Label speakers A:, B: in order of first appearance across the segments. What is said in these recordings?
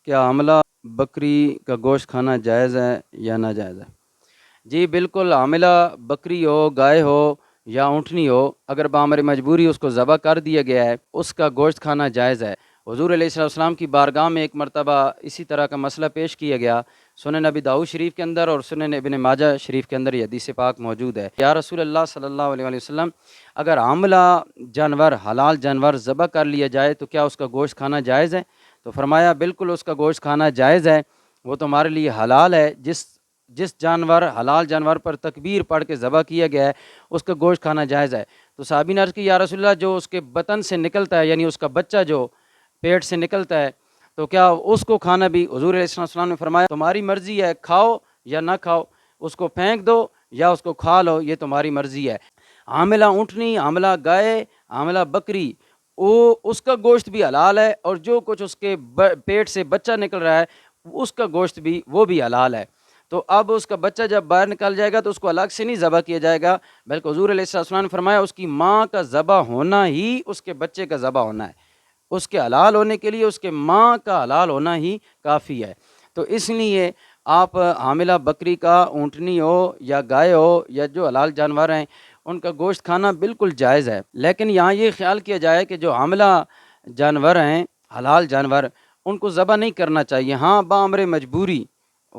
A: کیا حاملہ بکری کا گوشت کھانا جائز ہے یا ناجائز ہے؟ جی بالکل، حاملہ بکری ہو، گائے ہو یا اونٹنی ہو، اگر بامر مجبوری اس کو ذبح کر دیا گیا ہے، اس کا گوشت کھانا جائز ہے۔ حضور علیہ السلام کی بارگاہ میں ایک مرتبہ اسی طرح کا مسئلہ پیش کیا گیا، سنن نبی داؤد شریف کے اندر اور سنن ابن ماجہ شریف کے اندر یہ حدیث پاک موجود ہے۔ یا رسول اللہ صلی اللہ علیہ وسلم، اگر حاملہ جانور، حلال جانور ذبح کر لیا جائے تو کیا اس کا گوشت کھانا جائز ہے؟ تو فرمایا بالکل اس کا گوشت کھانا جائز ہے، وہ تمہارے لیے حلال ہے۔ جس جانور، حلال جانور پر تکبیر پڑھ کے ذبح کیا گیا ہے، اس کا گوشت کھانا جائز ہے۔ تو صحابی نے عرض کی، یا رسول اللہ، جو اس کے بطن سے نکلتا ہے، یعنی اس کا بچہ جو پیٹ سے نکلتا ہے، تو کیا اس کو کھانا بھی؟ حضور علیہ السلام نے فرمایا تمہاری مرضی ہے، کھاؤ یا نہ کھاؤ، اس کو پھینک دو یا اس کو کھا لو، یہ تمہاری مرضی ہے۔ حاملہ اونٹنی، حاملہ گائے، حاملہ بکری، اس کا گوشت بھی حلال ہے، اور جو کچھ اس کے پیٹ سے بچہ نکل رہا ہے اس کا گوشت بھی، وہ بھی حلال ہے۔ تو اب اس کا بچہ جب باہر نکل جائے گا تو اس کو الگ سے نہیں ذبح کیا جائے گا، بلکہ حضور علیہ السلام نے فرمایا اس کی ماں کا ذبح ہونا ہی اس کے بچے کا ذبح ہونا ہے، اس کے حلال ہونے کے لیے اس کے ماں کا حلال ہونا ہی کافی ہے۔ تو اس لیے آپ حاملہ بکری کا، اونٹنی ہو یا گائے ہو یا جو حلال جانور ہیں، ان کا گوشت کھانا بالکل جائز ہے۔ لیکن یہاں یہ خیال کیا جائے کہ جو حاملہ جانور ہیں، حلال جانور، ان کو ذبح نہیں کرنا چاہیے۔ ہاں بامر مجبوری،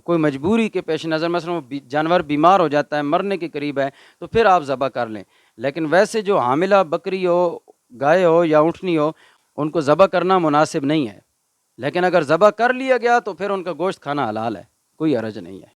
A: کوئی مجبوری کے پیش نظر، مثلا وہ جانور بیمار ہو جاتا ہے، مرنے کے قریب ہے، تو پھر آپ ذبح کر لیں۔ لیکن ویسے جو حاملہ بکری ہو، گائے ہو یا اونٹنی ہو، ان کو ذبح کرنا مناسب نہیں ہے۔ لیکن اگر ذبح کر لیا گیا تو پھر ان کا گوشت کھانا حلال ہے، کوئی حرج نہیں ہے۔